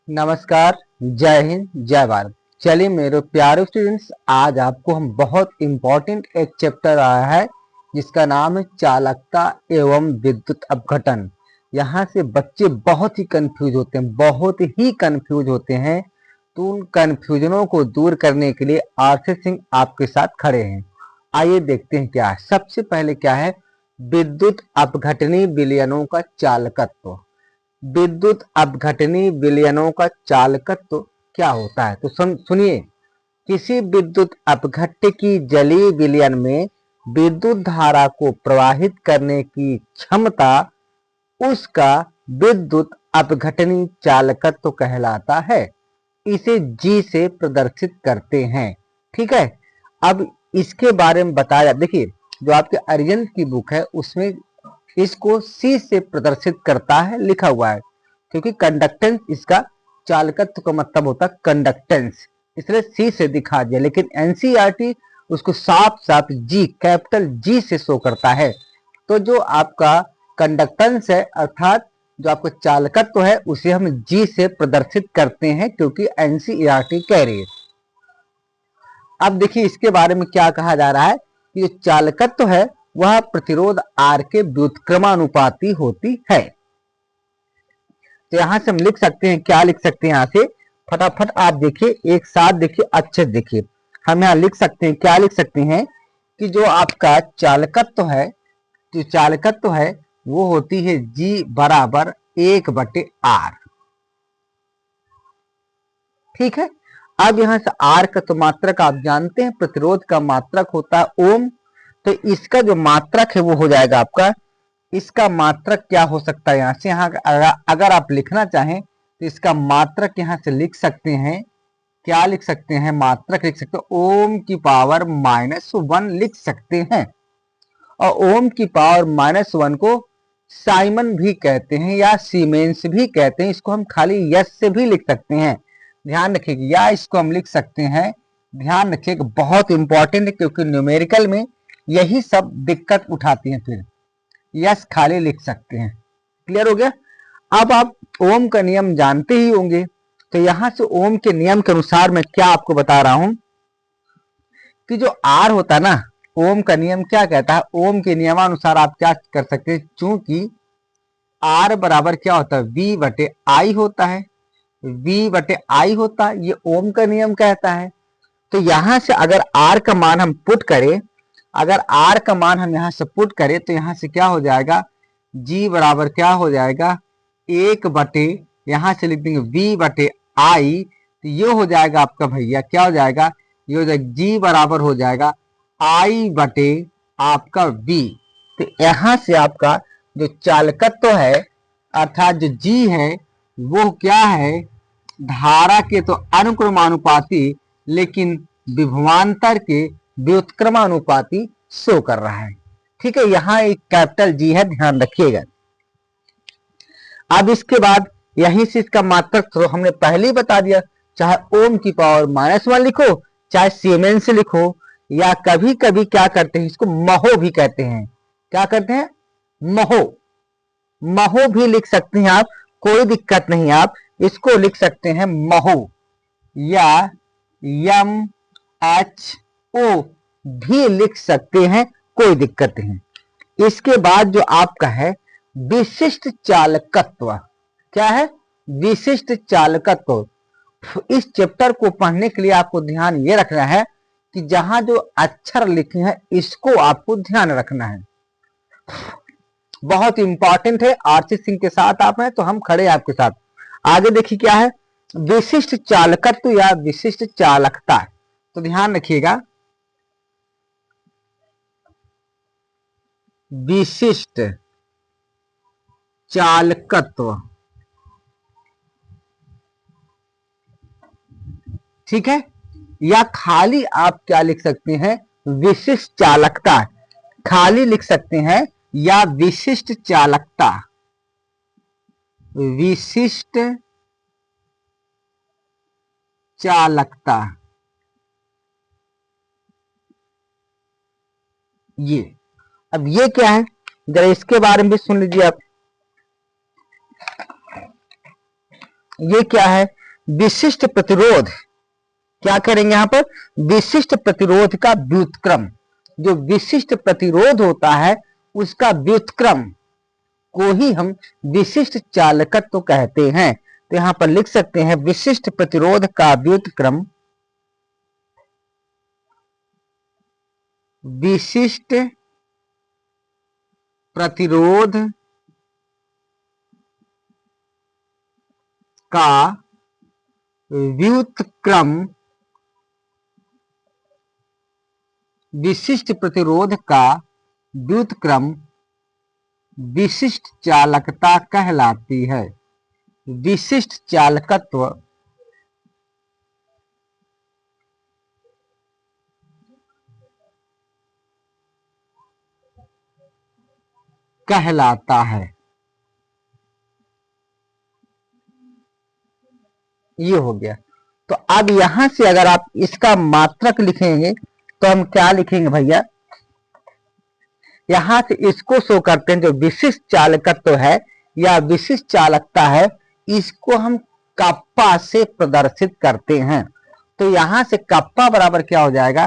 नमस्कार। जय हिंद, जय भारत। चलिए मेरे प्यारे स्टूडेंट्स, आज आपको हम बहुत इंपॉर्टेंट एक चैप्टर आया है जिसका नाम है चालकता एवं विद्युत अपघटन। यहाँ से बच्चे बहुत ही कंफ्यूज होते हैं, तो उन कंफ्यूजनों को दूर करने के लिए आरसी सिंह आपके साथ खड़े हैं। आइए देखते हैं क्या है। सबसे पहले क्या है, विद्युत अपघटनी विलयनों का चालकत्व। विद्युत अपघटनी विलयनों का चालकत्व क्या होता है, तो सुनिए। किसी विद्युत अपघट्य की जलीय विलयन में विद्युत धारा को प्रवाहित करने की क्षमता उसका विद्युत अपघटनी चालकत्व कहलाता है। इसे जी से प्रदर्शित करते हैं। ठीक है, अब इसके बारे में बताया। देखिए, जो आपके अरिहंत की बुक है उसमें इसको सी से प्रदर्शित करता है, लिखा हुआ है, क्योंकि कंडक्टेंस इसका चालकत्व का मतलब होता है कंडक्टेंस, इसलिए सी से दिखा दिया। लेकिन एनसीईआरटी उसको साफ साफ जी, कैपिटल जी से शो करता है। तो जो आपका कंडक्टेंस है, अर्थात जो आपका चालकत्व है, उसे हम जी से प्रदर्शित करते हैं, क्योंकि एनसीईआरटी कह रही है। अब देखिए इसके बारे में क्या कहा जा रहा है कि जो चालकत्व है वह प्रतिरोध आर के व्युत्क्रमानुपाती होती है। तो यहां से हम लिख सकते हैं, क्या लिख सकते हैं यहां से, फटाफट आप देखिए, एक साथ देखिए, अच्छे से देखिए। हम यहां लिख सकते हैं, क्या लिख सकते हैं कि जो आपका चालकत्व है, जो चालकत्व है वो होती है जी बराबर 1/r। ठीक है, अब यहां से आर का तो मात्रक आप जानते हैं, प्रतिरोध का मात्रक होता है ओम। तो इसका जो मात्रक है वो हो जाएगा आपका, इसका मात्रक क्या हो सकता है, यहां से यहाँ अगर आप लिखना चाहें तो इसका मात्रक यहां से लिख सकते हैं। क्या लिख सकते हैं, मात्रक लिख सकते हैं, ओम की पावर -1 लिख सकते हैं। और ओम की पावर -1 को साइमन भी कहते हैं या सीमेंस भी कहते हैं। इसको हम खाली यस से भी लिख सकते हैं, ध्यान रखिएगा, या इसको हम लिख सकते हैं। ध्यान रखिएगा, बहुत इंपॉर्टेंट है, क्योंकि न्यूमेरिकल में यही सब दिक्कत उठाती हैं। फिर यस खाली लिख सकते हैं। क्लियर हो गया। अब आप ओम का नियम जानते ही होंगे, तो यहां से ओम के नियम के अनुसार मैं क्या आपको बता रहा हूं कि जो आर होता है ना, ओम का नियम क्या कहता है, ओम के नियमानुसार आप क्या कर सकते हैं, चूंकि आर बराबर क्या होता है, वी बटे आई होता है, वी बटे आई होता है, ये ओम का नियम कहता है। तो यहां से अगर आर का मान हम पुट करें, अगर आर का मान हम यहां से पुट करें, तो यहां से क्या हो जाएगा, जी बराबर क्या हो जाएगा, 1 बटे, यहां से लिख देंगे वी बटे आई। तो ये हो जाएगा आपका भैया, क्या हो जाएगा, ये हो जाएगा जी बराबर हो जाएगा आई बटे आपका वी। तो यहां से आपका जो चालकत्व है, अर्थात जो जी है, वो क्या है, धारा के तो अनुक्रमानुपाती, लेकिन विभवांतर के व्युत्क्रमानुपाती शो कर रहा है। ठीक है, यहां एक कैपिटल जी है, ध्यान रखिएगा। अब इसके बाद यहीं से इसका मात्रक तो हमने पहले ही बता दिया, चाहे ओम की पावर -1 लिखो, चाहे सीमेंस से लिखो, या कभी कभी क्या करते हैं, इसको महो भी कहते हैं। क्या करते हैं, महो, महो भी लिख सकते हैं आप, कोई दिक्कत नहीं। आप इसको लिख सकते हैं महो, या यम एच ओ भी लिख सकते हैं, कोई दिक्कत नहीं। इसके बाद जो आपका है विशिष्ट चालकत्व, क्या है, विशिष्ट चालकत्व। इस चैप्टर को पढ़ने के लिए आपको ध्यान ये रखना है कि जहां जो अक्षर लिखे हैं इसको आपको ध्यान रखना है, बहुत इंपॉर्टेंट है। आरसी सिंह के साथ आप हैं तो हम खड़े हैं आपके साथ। आगे देखिए क्या है, विशिष्ट चालकत्व या विशिष्ट चालकता। तो ध्यान रखिएगा, विशिष्ट चालकत्व, ठीक है, या खाली आप क्या लिख सकते हैं, विशिष्ट चालकता, खाली लिख सकते हैं, या विशिष्ट चालकता, विशिष्ट चालकता। ये अब ये क्या है, जरा इसके बारे में भी सुन लीजिए आप। ये क्या है, विशिष्ट प्रतिरोध, क्या करेंगे यहां पर, विशिष्ट प्रतिरोध का व्युत्क्रम, जो विशिष्ट प्रतिरोध होता है उसका व्युत्क्रम को ही हम विशिष्ट चालकत्व कहते हैं। तो यहां पर लिख सकते हैं विशिष्ट प्रतिरोध का व्युत्क्रम, विशिष्ट प्रतिरोध का व्युत्क्रम, विशिष्ट प्रतिरोध का व्युत्क्रम विशिष्ट चालकता कहलाती है। विशिष्ट चालकत्व कहलाता है। ये हो गया। तो अब यहां से अगर आप इसका मात्रक लिखेंगे तो हम क्या लिखेंगे भैया, यहां से इसको शो करते हैं, जो विशिष्ट चालकत्व है या विशिष्ट चालकता है, इसको हम कप्पा से प्रदर्शित करते हैं। तो यहां से कप्पा बराबर क्या हो जाएगा,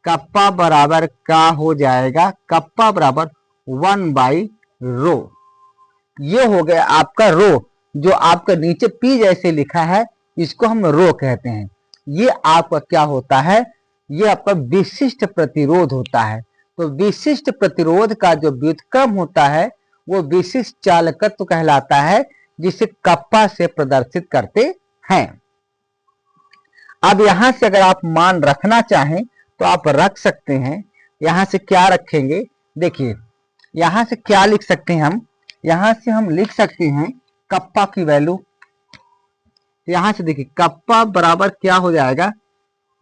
कप्पा बराबर क्या हो जाएगा, कप्पा बराबर 1/रो। ये हो गया आपका रो, जो आपका नीचे पी जैसे लिखा है इसको हम रो कहते हैं। ये आपका क्या होता है, ये आपका विशिष्ट प्रतिरोध होता है। तो विशिष्ट प्रतिरोध का जो व्युत्क्रम होता है वो विशिष्ट चालकत्व कहलाता है, जिसे कप्पा से प्रदर्शित करते हैं। अब यहां से अगर आप मान रखना चाहें तो आप रख सकते हैं। यहां से क्या रखेंगे, देखिए यहां से क्या लिख सकते हैं हम, यहां से हम लिख सकते हैं कप्पा की वैल्यू। यहां से देखिए कप्पा बराबर क्या हो जाएगा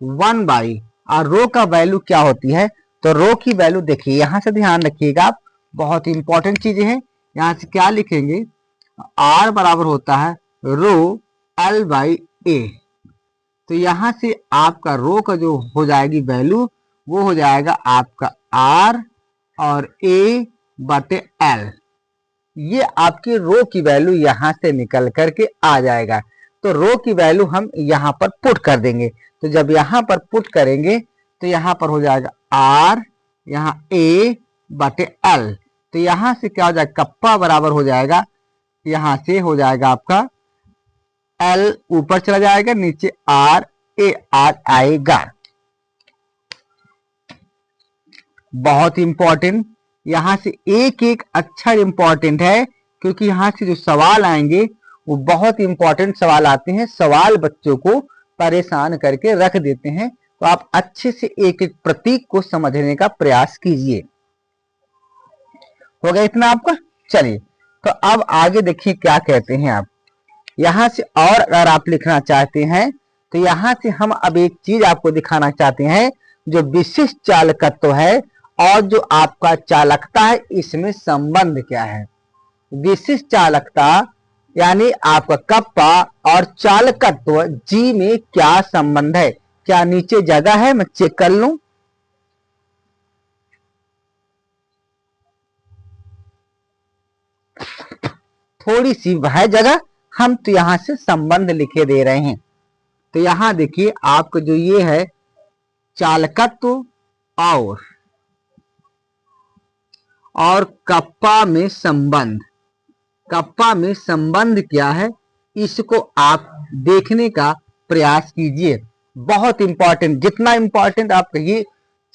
1/, और रो का वैल्यू क्या होती है, तो रो की वैल्यू देखिए यहां से ध्यान रखिएगा आप, बहुत इंपॉर्टेंट चीजें हैं। यहां से क्या लिखेंगे, आर बराबर होता है रो L/A। तो यहां से आपका रो का जो हो जाएगी वैल्यू वो हो जाएगा आपका R और A/L। ये आपकी रो की वैल्यू यहां से निकल करके आ जाएगा। तो रो की वैल्यू हम यहां पर पुट कर देंगे। तो जब यहां पर पुट करेंगे तो यहां पर हो जाएगा R, यहाँ A/L। तो यहां से क्या हो जाएगा, कप्पा बराबर हो जाएगा, यहां से हो जाएगा आपका L ऊपर चला जाएगा, नीचे R आएगा। बहुत इंपॉर्टेंट, यहां से एक एक अक्षर इंपॉर्टेंट है, क्योंकि यहां से जो सवाल आएंगे वो बहुत इंपॉर्टेंट सवाल आते हैं। सवाल बच्चों को परेशान करके रख देते हैं। तो आप अच्छे से एक एक प्रतीक को समझने का प्रयास कीजिए। हो गया इतना आपका। चलिए तो अब आगे देखिए क्या कहते हैं आप। यहां से और अगर आप लिखना चाहते हैं तो यहां से हम अब एक चीज आपको दिखाना चाहते हैं, जो विशिष्ट चालकत्व है और जो आपका चालकता है, इसमें संबंध क्या है। विशिष्ट चालकता यानी आपका कप्पा और चालकत्व जी में क्या संबंध है। क्या नीचे जगह है, मैं चेक कर लूं। थोड़ी सी है जगह, हम तो यहां से संबंध लिखे दे रहे हैं। तो यहां देखिए आपको जो ये है चालकत्व और कप्पा में संबंध, कप्पा में संबंध क्या है इसको आप देखने का प्रयास कीजिए। बहुत इंपॉर्टेंट, जितना इंपॉर्टेंट आप कहिए,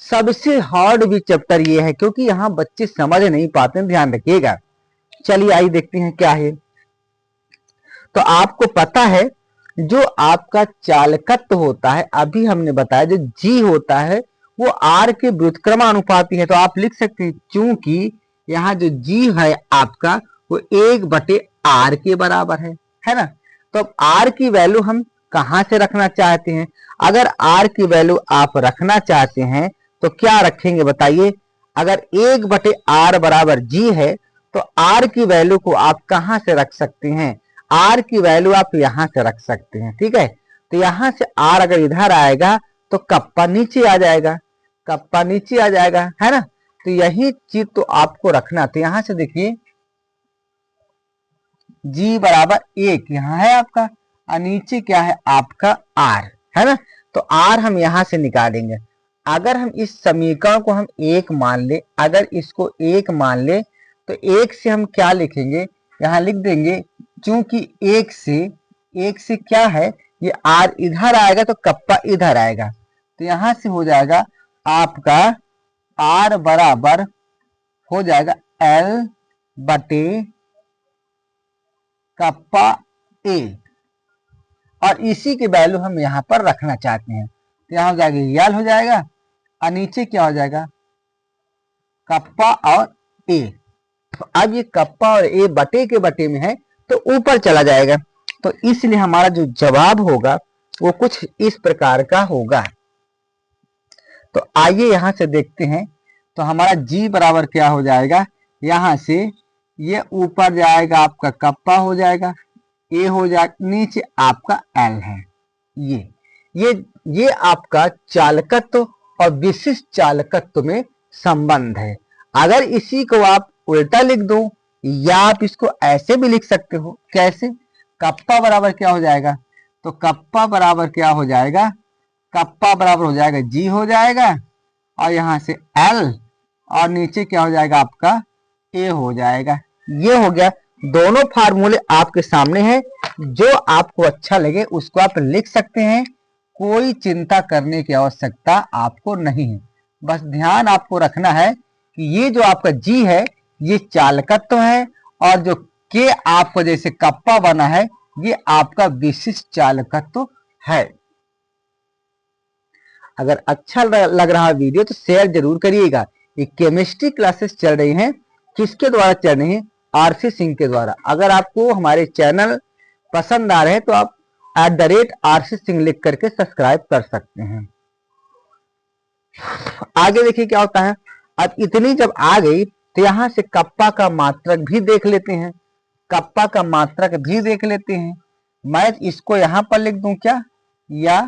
सबसे हार्ड भी चैप्टर ये है, क्योंकि यहां बच्चे समझ नहीं पाते, ध्यान रखिएगा। चलिए आइए देखते हैं क्या है। तो आपको पता है जो आपका चालकत्व होता है, अभी हमने बताया जो जी होता है वो आर के व्युत्क्रमानुपाती है। तो आप लिख सकते हैं चूंकि यहाँ जो जी है आपका वो 1/r के बराबर है ना। तो अब आर की वैल्यू हम कहां से रखना चाहते हैं, अगर आर की वैल्यू आप रखना चाहते हैं तो क्या रखेंगे बताइए। अगर 1/r बराबर जी है तो आर की वैल्यू को आप कहां से रख सकते हैं, आर की वैल्यू आप यहां से रख सकते हैं। ठीक है, तो यहां से आर अगर इधर आएगा तो कप्पा नीचे आ जाएगा, कप्पा नीचे आ जाएगा, है ना। तो यही चीज तो आपको रखना। तो यहां से देखिए जी बराबर 1 यहां है आपका, और नीचे क्या है आपका आर, है ना। तो आर हम यहां से निकालेंगे। अगर हम इस समीकरण को हम एक मान ले, अगर इसको एक मान ले तो एक से हम क्या लिखेंगे, यहां लिख देंगे, क्योंकि एक से क्या है, ये आर इधर आएगा तो कप्पा इधर आएगा, तो यहां से हो जाएगा आपका आर बराबर हो जाएगा एल बटे कप्पा ए, और इसी की वैल्यू हम यहाँ पर रखना चाहते हैं। तो यहाँ हो जाएगा एल हो जाएगा और नीचे क्या हो जाएगा कप्पा और ए। तो अब ये कप्पा और ए बटे के बटे में है तो ऊपर चला जाएगा, तो इसलिए हमारा जो जवाब होगा वो कुछ इस प्रकार का होगा। तो आइए यहां से देखते हैं। तो हमारा जी बराबर क्या हो जाएगा, यहां से ये ऊपर जाएगा आपका कप्पा हो जाएगा, ए हो जाएगा, नीचे आपका एल है। ये आपका चालकत्व और विशिष्ट चालकत्व में संबंध है। अगर इसी को आप उल्टा लिख दो या आप इसको ऐसे भी लिख सकते हो, कैसे, कप्पा बराबर क्या हो जाएगा, तो कप्पा बराबर क्या हो जाएगा, कप्पा बराबर हो जाएगा जी हो जाएगा और यहां से एल और नीचे क्या हो जाएगा आपका ए हो जाएगा। ये हो गया, दोनों फार्मूले आपके सामने हैं, जो आपको अच्छा लगे उसको आप लिख सकते हैं, कोई चिंता करने की आवश्यकता आपको नहीं है। बस ध्यान आपको रखना है कि ये जो आपका जी है ये चालकत्व है, और जो के आपको जैसे कप्पा बना है ये आपका विशिष्ट चालकत्व है। अगर अच्छा लग रहा है वीडियो तो शेयर जरूर करिएगा। ये केमिस्ट्री क्लासेस चल रही हैं, किसके द्वारा चल रही हैं, आरसी सिंह के द्वारा। अगर आपको हमारे चैनल पसंद आ रहे हैं तो आप @RC सिंह लिख करके सब्सक्राइब कर सकते हैं। आगे देखिए क्या होता है। अब इतनी जब आ गई तो यहां से कप्पा का मात्रक भी देख लेते हैं, कप्पा का मात्रक भी देख लेते हैं। मैं इसको यहां पर लिख दूं क्या, या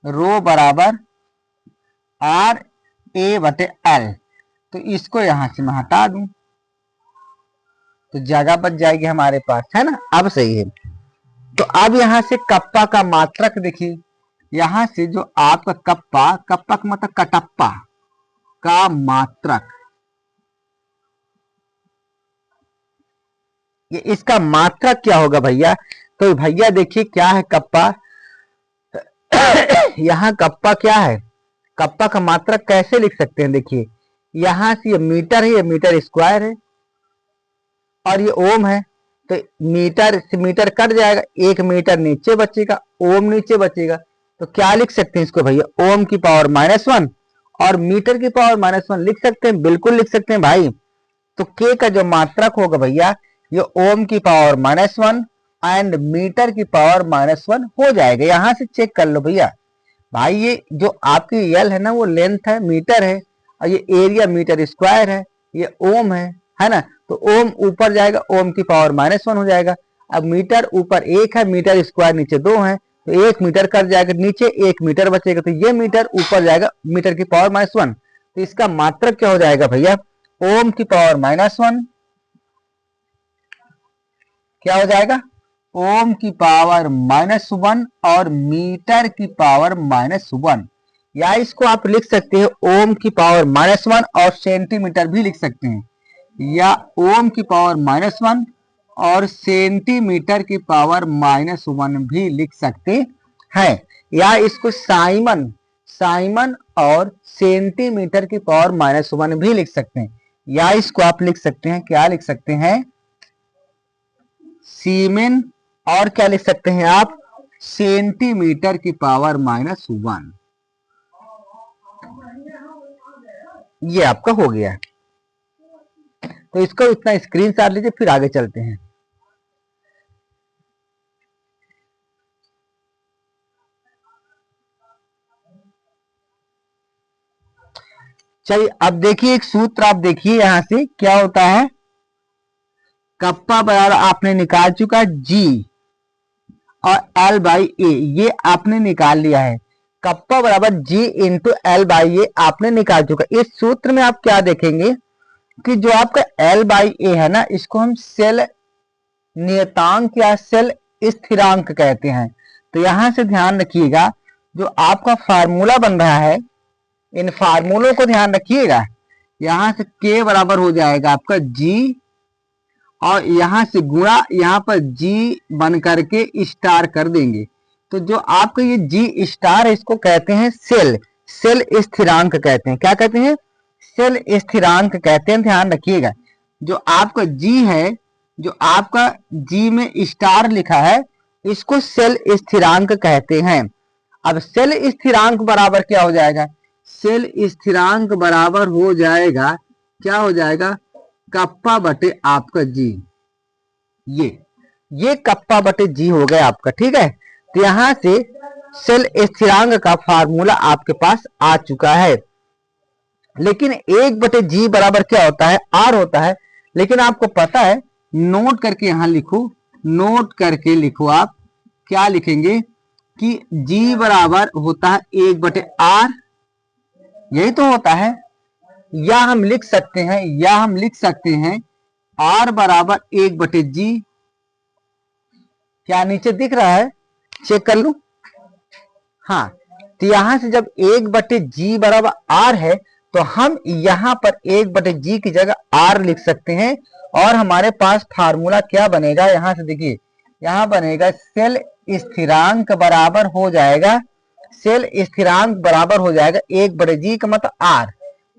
रो बराबर आर ए बटे एल, तो इसको यहां से मैं हटा दूं तो जगह बच जाएगी हमारे पास, है ना। अब सही है। तो अब यहां से कप्पा का मात्रक देखिए, यहां से जो आपका कप्पा, कप्पा का मतलब कटप्पा का मात्रक, ये इसका मात्रक क्या होगा भैया, तो भैया देखिए क्या है कप्पा यहाँ कप्पा क्या है, कप्पा का मात्रक कैसे लिख सकते हैं, देखिए यहां से ये मीटर है, ये मीटर स्क्वायर है और ये ओम है, तो मीटर से मीटर कट जाएगा, 1 मीटर नीचे बचेगा, ओम नीचे बचेगा, तो क्या लिख सकते हैं इसको भैया, ओम की पावर -1 और मीटर की पावर -1 लिख सकते हैं, बिल्कुल लिख सकते हैं भाई। तो के का जो मात्रक होगा भैया ये ओम की पावर -1 एंड मीटर की पावर -1 हो जाएगा। यहां से चेक कर लो भैया। भाई ये जो आपकी एल है ना वो लेंथ है, मीटर है, और ये एरिया मीटर स्क्वायर है, ये ओम है ना। तो ओम ऊपर जाएगा, ओम की पावर -1 हो जाएगा। अब मीटर ऊपर 1 है, मीटर स्क्वायर नीचे 2 है, तो 1 मीटर कट जाएगा, नीचे 1 मीटर बचेगा, तो ये मीटर ऊपर जाएगा, मीटर की पावर -1। तो इसका मात्रक क्या हो जाएगा भैया, ओम की पावर -1 क्या हो जाएगा, ओम की पावर -1 और मीटर की पावर -1, या इसको आप लिख सकते हैं ओम की पावर -1 और सेंटीमीटर भी लिख सकते हैं, या ओम की पावर -1 और सेंटीमीटर की पावर -1 भी लिख सकते हैं, या इसको साइमन और सेंटीमीटर की पावर -1 भी लिख सकते हैं, या इसको आप लिख सकते हैं, क्या लिख सकते हैं, सीमेन, और क्या लिख सकते हैं आप, सेंटीमीटर की पावर -1। ये आपका हो गया। तो इसको इतना स्क्रीनशॉट लीजिए, फिर आगे चलते हैं। चलिए अब देखिए एक सूत्र, आप देखिए यहां से क्या होता है, कप्पा बराबर आपने निकाल चुका है जी और L/A, ये आपने निकाल लिया है। कप्पा बराबर G इंटू L/A आपने निकाल चुका। इस सूत्र में आप क्या देखेंगे कि जो आपका L/A है ना, इसको हम सेल नियतांक या सेल स्थिरांक कहते हैं। तो यहां से ध्यान रखिएगा, जो आपका फार्मूला बन रहा है, इन फार्मूलों को ध्यान रखिएगा। यहां से k बराबर हो जाएगा आपका g, और यहां से गुणा यहां पर g बन करके स्टार कर देंगे। तो जो आपका ये g स्टार है, इसको कहते हैं सेल स्थिरांक कहते हैं। क्या कहते हैं? सेल स्थिरांक कहते हैं। ध्यान रखिएगा, जो आपका g है, जो आपका g में स्टार लिखा है, इसको सेल स्थिरांक कहते हैं। अब सेल स्थिरांक बराबर क्या हो जाएगा? सेल स्थिरांक बराबर हो जाएगा, क्या हो जाएगा? कप्पा बटे आपका जी। ये कप्पा बटे जी हो गया आपका। ठीक है, तो यहां से सेल स्थिरांक का फार्मूला आपके पास आ चुका है। लेकिन 1/g बराबर क्या होता है? आर होता है। लेकिन आपको पता है, नोट करके यहां लिखो, नोट करके लिखो। आप क्या लिखेंगे कि g बराबर होता है 1/r, यही तो होता है। या हम लिख सकते हैं r बराबर 1/g। क्या नीचे दिख रहा है? चेक कर लूं। हाँ, तो यहां से जब 1/g बराबर r है, तो हम यहां पर 1/g की जगह r लिख सकते हैं। और हमारे पास फार्मूला क्या बनेगा? यहां से देखिए, यहां बनेगा सेल स्थिरांक बराबर हो जाएगा, सेल स्थिरांक बराबर हो जाएगा 1/g का मतलब r।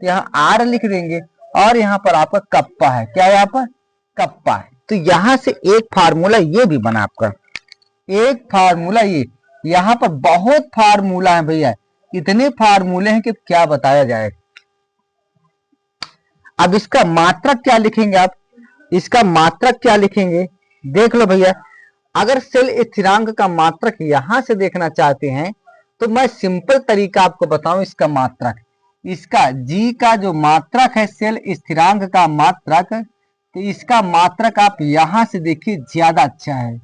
तो यहाँ r लिख देंगे, और यहाँ पर आपका कप्पा है। क्या है? यहाँ पर कप्पा है। तो यहां से एक फार्मूला ये भी बना आपका, एक फार्मूला ये। यहाँ पर बहुत फार्मूला है भैया, इतने फार्मूले हैं कि क्या बताया जाए। अब इसका मात्रक क्या लिखेंगे आप? इसका मात्रक क्या लिखेंगे? देख लो भैया, अगर सेल स्थिरांक का मात्रक यहां से देखना चाहते हैं, तो मैं सिंपल तरीका आपको बताऊं इसका मात्रक। इसका g का जो मात्रक है, सेल स्थिरांक का मात्रक, तो इसका मात्रक आप यहां से देखिए, ज्यादा अच्छा है।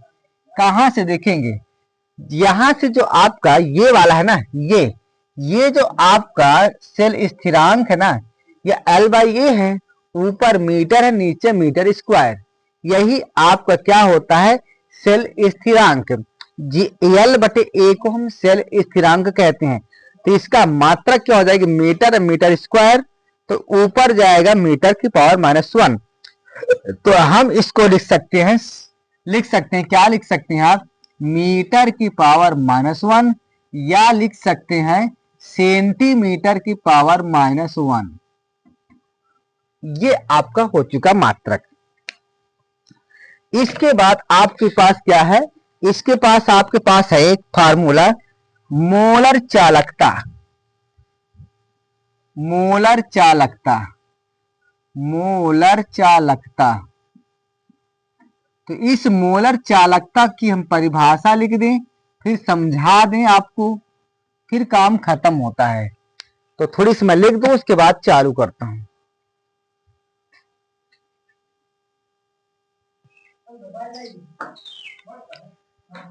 कहां से देखेंगे? यहां से जो आपका ये वाला है ना, ये जो आपका सेल स्थिरांक है ना, ये L/A है। ऊपर मीटर है, नीचे मीटर स्क्वायर। यही आपका क्या होता है? सेल स्थिरांक। L/A को हम सेल स्थिरांक कहते हैं। तो इसका मात्रक क्या हो जाएगी? मीटर, मीटर स्क्वायर, तो ऊपर जाएगा मीटर की पावर -1। तो हम इसको लिख सकते हैं, क्या लिख सकते हैं आप? मीटर की पावर -1, या लिख सकते हैं सेंटीमीटर की पावर -1। ये आपका हो चुका मात्रक। इसके बाद आपके पास क्या है? इसके पास आपके पास है एक फार्मूला, मोलर चालकता। मोलर चालकता, मोलर चालकता। तो इस मोलर चालकता की हम परिभाषा लिख दें, फिर समझा दें आपको, फिर काम खत्म होता है। तो थोड़ी सी मैं लिख दूं, उसके बाद चालू करता हूं।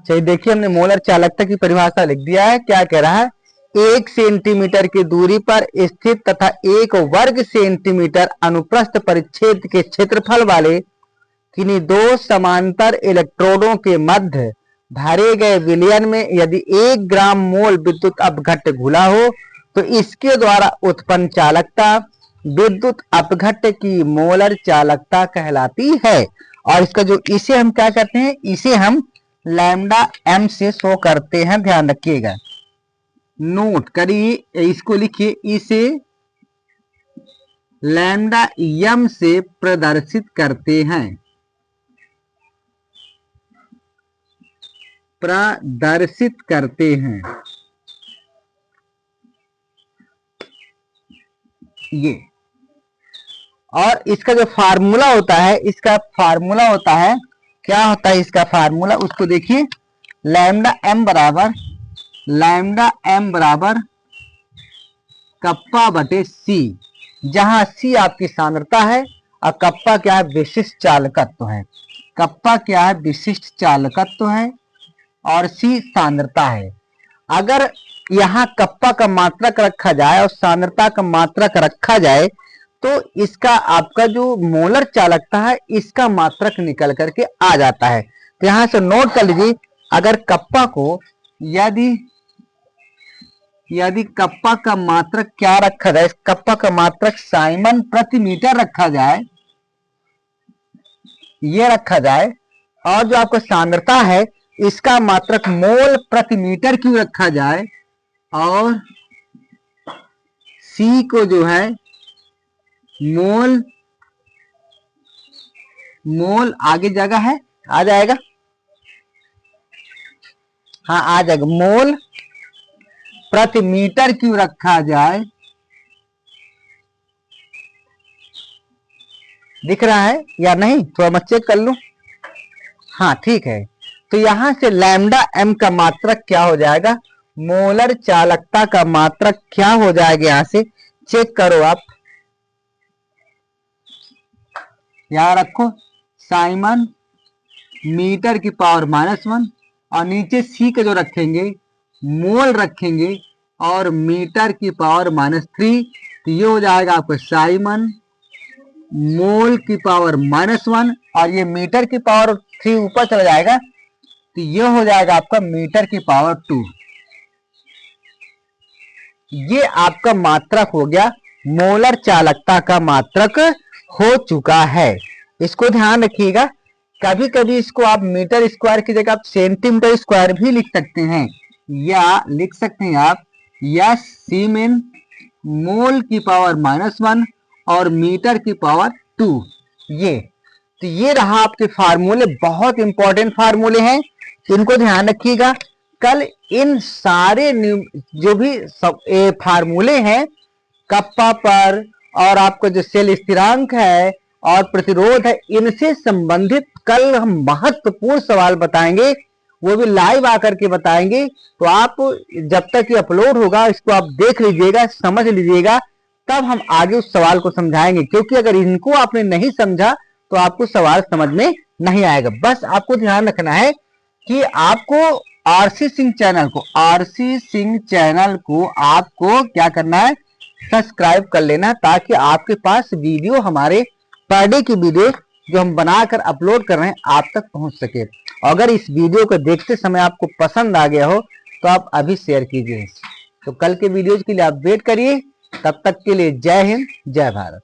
चलिए देखिए, हमने मोलर चालकता की परिभाषा लिख दिया है। क्या कह रहा है? 1 सेंटीमीटर की दूरी पर स्थित तथा 1 वर्ग सेंटीमीटर अनुप्रस्थ परिच्छेद के क्षेत्रफल वाले किन्हीं दो समांतर इलेक्ट्रोडों के मध्य भरे गए विलयन में यदि 1 ग्राम मोल विद्युत अपघट्ट घुला हो, तो इसके द्वारा उत्पन्न चालकता विद्युत अपघट्ट की मोलर चालकता कहलाती है। और इसका जो इसे हम क्या करते हैं? इसे हम लैम्डा m से शो करते हैं। ध्यान रखिएगा, नोट करिए, इसको लिखिए, इसे लैम्डा m से प्रदर्शित करते हैं, प्रदर्शित करते हैं। ये, और इसका जो फार्मूला होता है, इसका फार्मूला होता है, क्या होता है इसका फार्मूला? उसको देखिए, लैम्डा m बराबर कप्पा बटे c, जहां c आपकी सांद्रता है और कप्पा क्या है? विशिष्ट चालकत्व है। कप्पा क्या है? विशिष्ट चालकत्व है, और c सांद्रता है। अगर यहाँ कप्पा का मात्रक रखा जाए और सांद्रता का मात्रक रखा जाए, तो इसका आपका जो मोलर चालकता है इसका मात्रक निकल करके आ जाता है। तो यहां से नोट कर लीजिए, अगर कप्पा को यदि यदि कप्पा का मात्रक क्या रखा जाए, कप्पा का मात्रक साइमन प्रति मीटर रखा जाए, ये रखा जाए, और जो आपका सांद्रता है इसका मात्रक मोल प्रति मीटर क्यूब रखा जाए, और सी को जो है मोल आगे जगह है, आ जाएगा, हाँ आ जाएगा, मोल प्रति मीटर क्यूब रखा जाए। दिख रहा है या नहीं, थोड़ा मैं चेक कर लूं। हाँ ठीक है, तो यहां से लैम्डा एम का मात्रक क्या हो जाएगा, मोलर चालकता का मात्रक क्या हो जाएगा, यहां से चेक करो आप, यहां रखो साइमन मीटर की पावर -1, और नीचे सी का जो रखेंगे मोल रखेंगे, और मीटर की पावर -3, तो ये हो जाएगा आपका साइमन मोल की पावर -1, और ये मीटर की पावर 3 ऊपर चला जाएगा, तो ये हो जाएगा आपका मीटर की पावर 2। ये आपका मात्रक हो गया, मोलर चालकता का मात्रक हो चुका है। इसको ध्यान रखिएगा, कभी कभी इसको आप मीटर स्क्वायर की जगह आप सेंटीमीटर स्क्वायर भी लिख सकते हैं, या लिख सकते हैं आप या सीमेन मोल की पावर -1 और मीटर की पावर 2। ये तो ये रहा आपके फार्मूले, बहुत इंपॉर्टेंट फार्मूले हैं, इनको ध्यान रखिएगा। कल इन सारे जो भी सब फार्मूले हैं कप्पा पर, और आपका जो सेल स्थिरांक है और प्रतिरोध है, इनसे संबंधित कल हम महत्वपूर्ण सवाल बताएंगे, वो भी लाइव आकर के बताएंगे। तो आप जब तक ये अपलोड होगा इसको आप देख लीजिएगा, समझ लीजिएगा, तब हम आगे उस सवाल को समझाएंगे, क्योंकि अगर इनको आपने नहीं समझा तो आपको सवाल समझ में नहीं आएगा। बस आपको ध्यान रखना है कि आपको आरसी सिंह चैनल को आपको क्या करना है, सब्सक्राइब कर लेना, ताकि आपके पास वीडियो हमारे पर डे की वीडियो जो हम बनाकर अपलोड कर रहे हैं आप तक पहुंच सके। अगर इस वीडियो को देखते समय आपको पसंद आ गया हो तो आप अभी शेयर कीजिए। तो कल के वीडियोज के लिए आप वेट करिए, तब तक के लिए जय हिंद जय भारत।